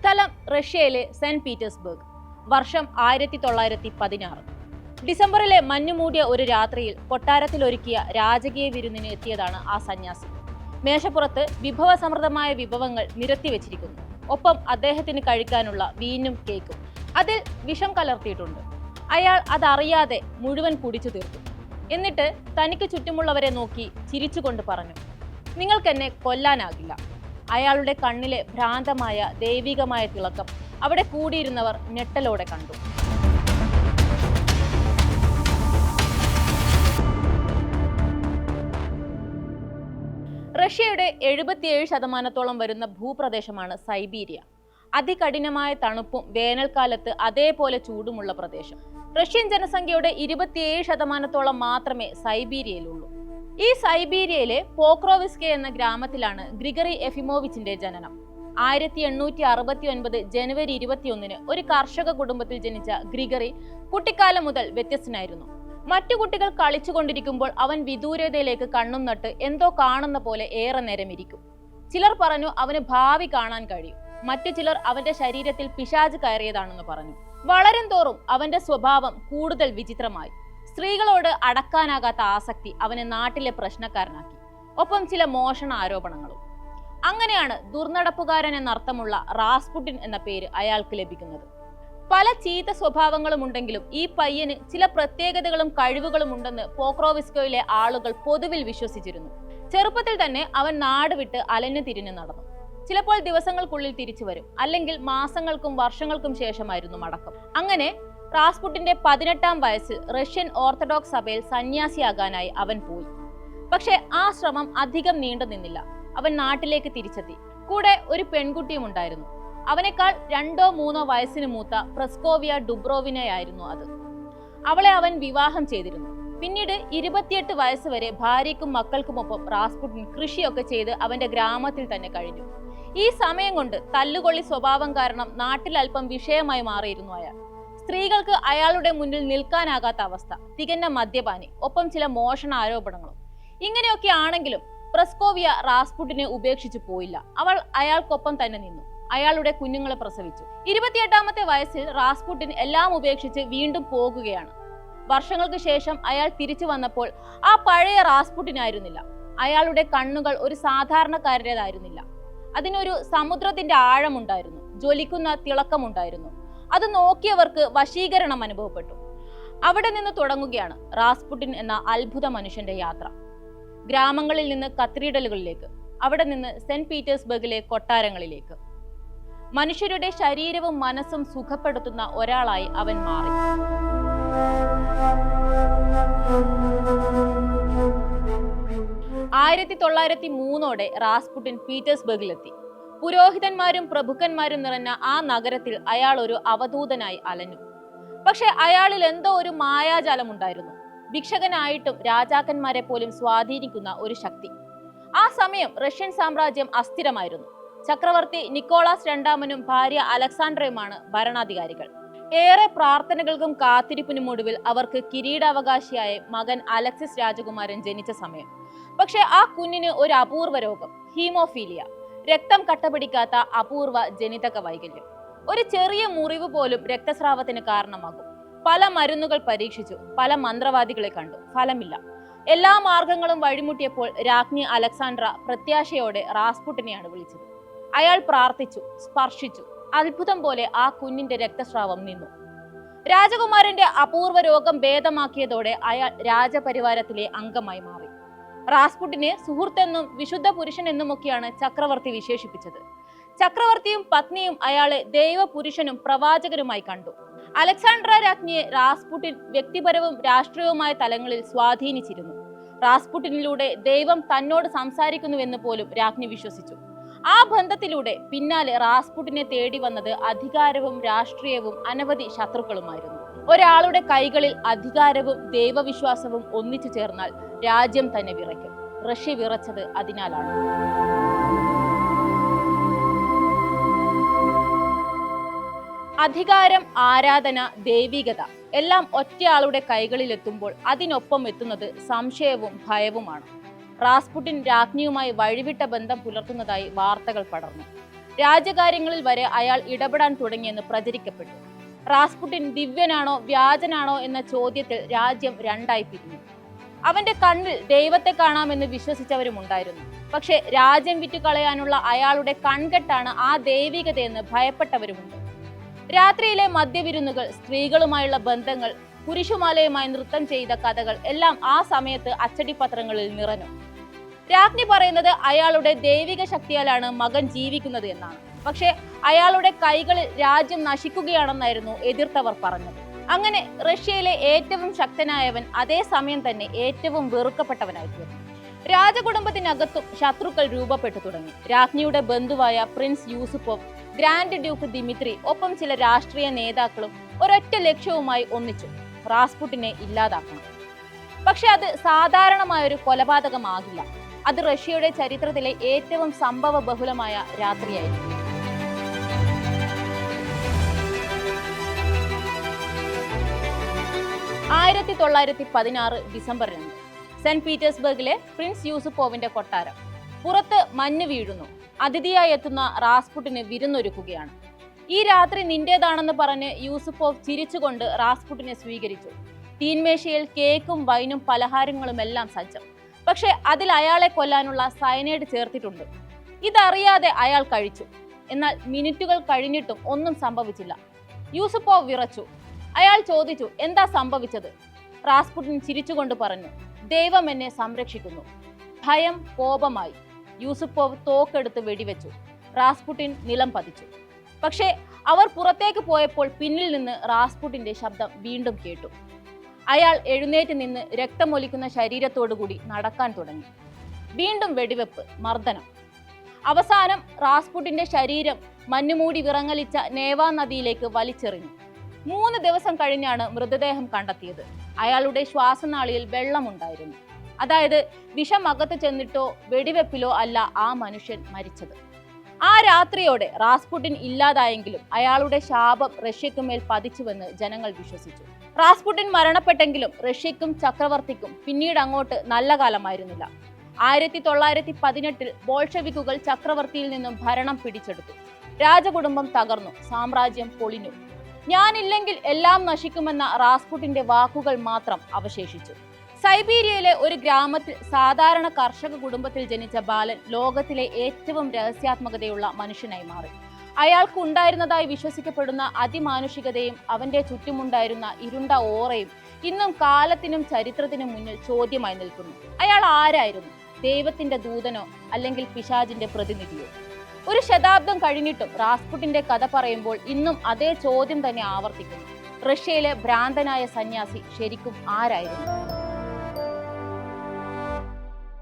സ്ഥലം റഷ്യയിലെ saint Petersburg. വർഷം 1916. ഡിസംബറിലെ മഞ്ഞുമൂടിയ ഒരു രാത്രിയിൽ കൊട്ടാരത്തിലൊരുക്കിയ രാജകീയ വിരുന്നിന് എത്തിയതാണ് ആ സന്യാസി. മേശപ്പുറത്ത് വിഭവസമൃദ്ധമായ വിഭവങ്ങൾ നിരത്തിവെച്ചിരിക്കുന്നു. ഒപ്പം അദ്ദേഹത്തിന് കഴിക്കാനുള്ള വീഞ്ഞും കേക്കും. അതിൽ വിഷം കലർത്തിയിട്ടുണ്ട്. അയാൾ അതറിയാതെ മുഴുവൻ കുടിച്ചു തീർത്തു. എന്നിട്ട് തനിക്ക് ചുറ്റുമുള്ളവരെ നോക്കി ചിരിച്ചുകൊണ്ട് പറഞ്ഞു, നിങ്ങൾക്കെന്നെ കൊല്ലാനാകില്ല. അയാളുടെ കണ്ണിലെ ഭ്രാന്തമായ ദൈവികമായ തിളക്കം അവിടെ കൂടിയിരുന്നവർ ഞെട്ടലോടെ കണ്ടു. റഷ്യയുടെ 77% വരുന്ന ഭൂപ്രദേശമാണ് സൈബീരിയ. അതികഠിനമായ തണുപ്പും വേനൽക്കാലത്ത് അതേപോലെ ചൂടുമുള്ള പ്രദേശം. റഷ്യൻ ജനസംഖ്യയുടെ 27% മാത്രമേ സൈബീരിയയിലുള്ളൂ. ഈ സൈബീരിയയിലെ പോക്രോവിസ്കെ എന്ന ഗ്രാമത്തിലാണ് ഗ്രിഗറി എഫിമോവിച്ചിന്റെ ജനനം. 1869 ജനുവരി 21 ഒരു കർഷക കുടുംബത്തിൽ ജനിച്ച ഗ്രിഗറി കുട്ടിക്കാലം മുതൽ വ്യത്യസ്തനായിരുന്നു. മറ്റു കുട്ടികൾ കളിച്ചുകൊണ്ടിരിക്കുമ്പോൾ അവൻ വിദൂരതയിലേക്ക് കണ്ണും നട്ട് എന്തോ കാണുന്ന പോലെ ഏറെ നേരം ഇരിക്കും. ചിലർ പറഞ്ഞു അവന് ഭാവി കാണാൻ കഴിയും. മറ്റു ചിലർ അവന്റെ ശരീരത്തിൽ പിശാച് കയറിയതാണെന്ന് പറഞ്ഞു. വളരും തോറും അവന്റെ സ്വഭാവം കൂടുതൽ വിചിത്രമായി. സ്ത്രീകളോട് അടക്കാനാകാത്ത ആസക്തി അവനെ നാട്ടിലെ പ്രശ്നക്കാരനാക്കി. ഒപ്പം ചില മോഷണ ആരോപണങ്ങളും. അങ്ങനെയാണ് ദുർനടപ്പുകാരൻ എന്നർത്ഥമുള്ള റാസ്പുട്ടിൻ എന്ന പേര് അയാൾക്ക് ലഭിക്കുന്നത്. പല ചീത്ത സ്വഭാവങ്ങളും ഉണ്ടെങ്കിലും ഈ പയ്യന് ചില പ്രത്യേകതകളും കഴിവുകളും ഉണ്ടെന്ന് പോക്രോവിസ്കോയിലെ ആളുകൾ പൊതുവിൽ വിശ്വസിച്ചിരുന്നു. ചെറുപ്പത്തിൽ തന്നെ അവൻ നാട് വിട്ട് അലഞ്ഞു തിരിഞ്ഞു നടന്നു. ചിലപ്പോൾ ദിവസങ്ങൾക്കുള്ളിൽ തിരിച്ചു വരും, അല്ലെങ്കിൽ മാസങ്ങൾക്കും വർഷങ്ങൾക്കും ശേഷമായിരുന്നു മടക്കം. അങ്ങനെ റാസ്പുട്ടിന്റെ 18-ാം വയസ്സിൽ റഷ്യൻ ഓർത്തഡോക്സ് സഭയിൽ സന്യാസിയാകാനായി അവൻ പോയി. പക്ഷെ ആ ശ്രമം അധികം നീണ്ടു നിന്നില്ല. അവൻ നാട്ടിലേക്ക് തിരിച്ചെത്തി. കൂടെ ഒരു പെൺകുട്ടിയും ഉണ്ടായിരുന്നു. അവനേക്കാൾ 2-3 വയസ്സിന് മൂത്ത പ്രസ്കോവിയ ഡുബ്രോവിനെയായിരുന്നു അത്. അവളെ അവൻ വിവാഹം ചെയ്തിരുന്നു. പിന്നീട് 28 വയസ്സ് വരെ ഭാര്യയ്ക്കും മക്കൾക്കുമൊപ്പം റാസ്പുട്ടിൻ കൃഷിയൊക്കെ ചെയ്ത് അവന്റെ ഗ്രാമത്തിൽ തന്നെ കഴിഞ്ഞു. ഈ സമയം കൊണ്ട് തല്ലുകൊള്ളി സ്വഭാവം കാരണം നാട്ടിൽ അല്പം വിഷയമായി മാറിയിരുന്നു അയാൾ. സ്ത്രീകൾക്ക് അയാളുടെ മുന്നിൽ നിൽക്കാനാകാത്ത അവസ്ഥ, തികഞ്ഞ മദ്യപാനി, ഒപ്പം ചില മോഷണ ആരോപണങ്ങളും. ഇങ്ങനെയൊക്കെ ആണെങ്കിലും പ്രസ്കോവിയ റാസ്പുട്ടിനെ ഉപേക്ഷിച്ചു പോയില്ല. അവൾ അയാൾക്കൊപ്പം തന്നെ നിന്നു. അയാളുടെ കുഞ്ഞുങ്ങളെ പ്രസവിച്ചു. 28-ാമത്തെ വയസ്സിൽ റാസ്പുട്ടിൻ എല്ലാം ഉപേക്ഷിച്ച് വീണ്ടും പോകുകയാണ്. വർഷങ്ങൾക്ക് ശേഷം അയാൾ തിരിച്ചു വന്നപ്പോൾ ആ പഴയ റാസ്പുട്ടിനായിരുന്നില്ല. അയാളുടെ കണ്ണുകൾ ഒരു സാധാരണക്കാരൻ്റെതായിരുന്നില്ല. അതിനൊരു സമുദ്രത്തിന്റെ ആഴമുണ്ടായിരുന്നു, ജ്വലിക്കുന്ന തിളക്കമുണ്ടായിരുന്നു. അത് നോക്കിയവർക്ക് വശീകരണം അനുഭവപ്പെട്ടു. അവിടെ നിന്ന് തുടങ്ങുകയാണ് റാസ്പുട്ടിൻ എന്ന അത്ഭുത മനുഷ്യന്റെ യാത്ര. ഗ്രാമങ്ങളിൽ നിന്ന് കത്തീഡ്രലുകളിലേക്ക്, അവിടെ നിന്ന് സെന്റ് പീറ്റേഴ്സ്ബർഗിലെ കൊട്ടാരങ്ങളിലേക്ക്. മനുഷ്യരുടെ ശരീരവും മനസ്സും സുഖപ്പെടുത്തുന്ന ഒരാളായി അവൻ മാറി. 1903 റാസ്പുട്ടിൻ പീറ്റേഴ്സ്ബർഗിലെത്തി. പുരോഹിതന്മാരും പ്രഭുക്കന്മാരും നിറഞ്ഞ ആ നഗരത്തിൽ അയാൾ ഒരു അവധൂതനായി അലഞ്ഞു. പക്ഷെ അയാളിൽ എന്തോ ഒരു മായാജാലം ഉണ്ടായിരുന്നു. ഭിക്ഷകനായിട്ടും രാജാക്കന്മാരെ പോലും സ്വാധീനിക്കുന്ന ഒരു ശക്തി. ആ സമയം റഷ്യൻ സാമ്രാജ്യം അസ്ഥിരമായിരുന്നു. ചക്രവർത്തി നിക്കോളാസ് രണ്ടാമനും ഭാര്യ അലക്സാണ്ട്രയുമാണ് ഭരണാധികാരികൾ. ഏറെ പ്രാർത്ഥനകൾക്കും കാത്തിരിപ്പിനും ഒടുവിൽ അവർക്ക് കിരീടാവകാശിയായ മകൻ അലക്സിസ് രാജകുമാരൻ ജനിച്ച സമയം. പക്ഷെ ആ കുഞ്ഞിന് ഒരു അപൂർവ രോഗം, ഹീമോഫീലിയ, രക്തം കട്ടപിടിക്കാത്ത അപൂർവ ജനിതക വൈകല്യം. ഒരു ചെറിയ മുറിവ് പോലും രക്തസ്രാവത്തിന് കാരണമാകും. പല മരുന്നുകൾ പരീക്ഷിച്ചു, പല മന്ത്രവാദികളെ കണ്ടു, ഫലമില്ല. എല്ലാ മാർഗങ്ങളും വഴിമുട്ടിയപ്പോൾ രാജ്ഞി അലക്സാണ്ട്ര പ്രത്യാശയോടെ റാസ്പുട്ടിനെയാണ് വിളിച്ചത്. അയാൾ പ്രാർത്ഥിച്ചു, സ്പർശിച്ചു. അത്ഭുതം പോലെ ആ കുഞ്ഞിന്റെ രക്തസ്രാവം നിന്നു. രാജകുമാരന്റെ അപൂർവ രോഗം ഭേദമാക്കിയതോടെ അയാൾ രാജപരിവാരത്തിലെ അംഗമായി മാറി. റാസ്പുട്ടിനെ സുഹൃത്തെന്നും വിശുദ്ധ പുരുഷൻ എന്നുമൊക്കെയാണ് ചക്രവർത്തി വിശേഷിപ്പിച്ചത്. ചക്രവർത്തിയും പത്നിയും അയാളെ ദൈവപുരുഷനും പ്രവാചകനുമായി കണ്ടു. അലക്സാണ്ട്ര രാജ്ഞിയെ റാസ്പുട്ടിൻ വ്യക്തിപരവും രാഷ്ട്രീയവുമായ തലങ്ങളിൽ സ്വാധീനിച്ചിരുന്നു. റാസ്പുട്ടിനിലൂടെ ദൈവം തന്നോട് സംസാരിക്കുന്നുവെന്ന് പോലും രാജ്ഞി വിശ്വസിച്ചു. ആ ബന്ധത്തിലൂടെ പിന്നാലെ റാസ്പുട്ടിനെ തേടി വന്നത് അധികാരവും രാഷ്ട്രീയവും അനവധി ശത്രുക്കളുമായിരുന്നു. ഒരാളുടെ കൈകളിൽ അധികാരവും ദൈവവിശ്വാസവും ഒന്നിച്ചു ചേർന്നാൽ രാജ്യം തന്നെ വിറയ്ക്കും. റഷ്യ വിറച്ചത് അതിനാലാണ്. അധികാരം, ആരാധന, ദൈവികത എല്ലാം ഒറ്റയാളുടെ കൈകളിലെത്തുമ്പോൾ അതിനൊപ്പം എത്തുന്നത് സംശയവും ഭയവുമാണ്. റാസ്പുട്ടിൻ രാജ്ഞിയുമായി വഴിവിട്ട ബന്ധം പുലർത്തുന്നതായി വാർത്തകൾ പടർന്നു. രാജ്യകാര്യങ്ങളിൽ വരെ അയാൾ ഇടപെടാൻ തുടങ്ങിയെന്ന് പ്രചരിക്കപ്പെട്ടു. റാസ്പുട്ടിൻ ദിവ്യനാണോ വ്യാജനാണോ എന്ന ചോദ്യത്തിൽ രാജ്യം രണ്ടായി പിരിഞ്ഞു. അവന്റെ കണ്ണിൽ ദൈവത്തെ കാണാമെന്ന് വിശ്വസിച്ചവരും ഉണ്ടായിരുന്നു. പക്ഷെ രാജ്യം വിറ്റുകളയാനുള്ള അയാളുടെ കൺകെട്ടാണ് ആ ദൈവികതയെന്ന് ഭയപ്പെട്ടവരുമുണ്ട്. രാത്രിയിലെ മദ്യവിരുന്നുകൾ, സ്ത്രീകളുമായുള്ള ബന്ധങ്ങൾ, കുരിശുമാലയുമായി നൃത്തം ചെയ്ത കഥകൾ എല്ലാം ആ സമയത്ത് അച്ചടിപത്രങ്ങളിൽ നിറഞ്ഞു. രാജ്ഞി പറയുന്നത് അയാളുടെ ദൈവിക ശക്തിയാലാണ് മകൻ ജീവിക്കുന്നത് എന്നാണ്. പക്ഷെ അയാളുടെ കൈകളിൽ രാജ്യം നശിക്കുകയാണെന്നായിരുന്നു എതിർത്തവർ പറഞ്ഞത്. അങ്ങനെ റഷ്യയിലെ ഏറ്റവും ശക്തനായവൻ അതേസമയം തന്നെ ഏറ്റവും വെറുക്കപ്പെട്ടവനായി തീർന്നു. രാജകുടുംബത്തിനകത്തും ശത്രുക്കൾ രൂപപ്പെട്ടു തുടങ്ങി. രാജ്ഞിയുടെ ബന്ധുവായ പ്രിൻസ് യൂസുപ്പോവ്, ഗ്രാൻഡ് ഡ്യൂക്ക് ദിമിത്രി, ഒപ്പം ചില രാഷ്ട്രീയ നേതാക്കളും ഒരൊറ്റ ലക്ഷ്യവുമായി ഒന്നിച്ചു: റാസ്പുട്ടിനെ ഇല്ലാതാക്കണം. പക്ഷെ അത് സാധാരണമായൊരു കൊലപാതകമാകില്ല. അത് റഷ്യയുടെ ചരിത്രത്തിലെ ഏറ്റവും സംഭവ ബഹുലമായ രാത്രിയായിരുന്നു. 1916 ഡിസംബർ 2 സെന്റ് പീറ്റേഴ്സ്ബർഗിലെ പ്രിൻസ് യൂസുപ്പോവിന്റെ കൊട്ടാരം. പുറത്ത് മഞ്ഞ് വീഴുന്നു. അതിഥിയായി എത്തുന്ന റാസ്പുട്ടിന് വിരുന്നൊരുക്കുകയാണ്. ഈ രാത്രി നിന്റേതാണെന്ന് പറഞ്ഞ് യൂസുപ്പോവ് ചിരിച്ചുകൊണ്ട് റാസ്പുട്ടിനെ സ്വീകരിച്ചു. തീൻമേശയിൽ കേക്കും വൈനും പലഹാരങ്ങളുമെല്ലാം സജ്ജം. പക്ഷെ അതിൽ അയാളെ കൊല്ലാനുള്ള സയനൈഡ് ചേർത്തിട്ടുണ്ട്. ഇതറിയാതെ അയാൾ കഴിച്ചു. എന്നാൽ മിനിറ്റുകൾ കഴിഞ്ഞിട്ടും ഒന്നും സംഭവിച്ചില്ല. യൂസുപ്പോവ് വിറച്ചു. അയാൾ ചോദിച്ചു, എന്താ സംഭവിച്ചത്? റാസ്പുട്ടിൻ ചിരിച്ചുകൊണ്ട് പറഞ്ഞു, ദൈവം എന്നെ സംരക്ഷിക്കുന്നു. ഭയം കോപമായി. യൂസുപ്പോവ് തോക്കെടുത്ത് വെടിവെച്ചു. റാസ്പുട്ടിൻ നിലം പതിച്ചു. പക്ഷേ അവർ പുറത്തേക്ക് പോയപ്പോൾ പിന്നിൽ നിന്ന് റാസ്പുട്ടിന്റെ ശബ്ദം വീണ്ടും കേട്ടു. അയാൾ എഴുന്നേറ്റ് നിന്ന് രക്തമൊലിക്കുന്ന ശരീരത്തോടുകൂടി നടക്കാൻ തുടങ്ങി. വീണ്ടും വെടിവെപ്പ്, മർദ്ദനം. അവസാനം റാസ്പുട്ടിന്റെ ശരീരം മഞ്ഞുമൂടി വിറങ്ങലിച്ച നേവാ നദിയിലേക്ക് വലിച്ചെറിഞ്ഞു. 3 ദിവസം കഴിഞ്ഞാണ് മൃതദേഹം കണ്ടെത്തിയത്. അയാളുടെ ശ്വാസനാളിയിൽ വെള്ളമുണ്ടായിരുന്നു. അതായത് വിഷം അകത്ത് ചെന്നിട്ടോ വെടിവെപ്പിലോ അല്ല ആ മനുഷ്യൻ മരിച്ചത്. ആ രാത്രിയോടെ റാസ്പുട്ടിൻ ഇല്ലാതായെങ്കിലും അയാളുടെ ശാപം റഷ്യയ്ക്ക് മേൽ പതിച്ചുവെന്ന് ജനങ്ങൾ വിശ്വസിച്ചു. റാസ്പുട്ടിൻ മരണപ്പെട്ടെങ്കിലും റഷ്യയ്ക്കും ചക്രവർത്തിക്കും പിന്നീട് അങ്ങോട്ട് നല്ല കാലമായിരുന്നില്ല. 1918 ബോൾഷെവിക്കുകൾ ചക്രവർത്തിയിൽ നിന്നും ഭരണം പിടിച്ചെടുത്തു. രാജകുടുംബം തകർന്നു. സാമ്രാജ്യം പൊളിഞ്ഞു. ഞാനില്ലെങ്കിൽ എല്ലാം നശിക്കുമെന്ന റാസ്പുട്ടിന്റെ വാക്കുകൾ മാത്രം അവശേഷിച്ചു. സൈബീരിയയിലെ ഒരു ഗ്രാമത്തിൽ സാധാരണ കർഷക കുടുംബത്തിൽ ജനിച്ച ബാലൻ ലോകത്തിലെ ഏറ്റവും രഹസ്യാത്മകതയുള്ള മനുഷ്യനായി മാറി. അയാൾക്കുണ്ടായിരുന്നതായി വിശ്വസിക്കപ്പെടുന്ന അതിമാനുഷികതയും അവന്റെ ചുറ്റുമുണ്ടായിരുന്ന ഇരുണ്ട ഓറയും ഇന്നും കാലത്തിനും ചരിത്രത്തിനും മുന്നിൽ ചോദ്യമായി നിൽക്കുന്നു. അയാൾ ആരായിരുന്നു? ദൈവത്തിന്റെ ദൂതനോ അല്ലെങ്കിൽ പിശാചിന്റെ പ്രതിനിധിയോ? ഒരു ശതാബ്ദം കഴിഞ്ഞിട്ടും റാസ്പുട്ടിന്റെ കഥ പറയുമ്പോൾ ഇന്നും അതേ ചോദ്യം തന്നെ ആവർത്തിക്കുന്നു. റഷ്യയിലെ ഭ്രാന്തനായ സന്യാസി ശരിക്കും ആരായിരുന്നു?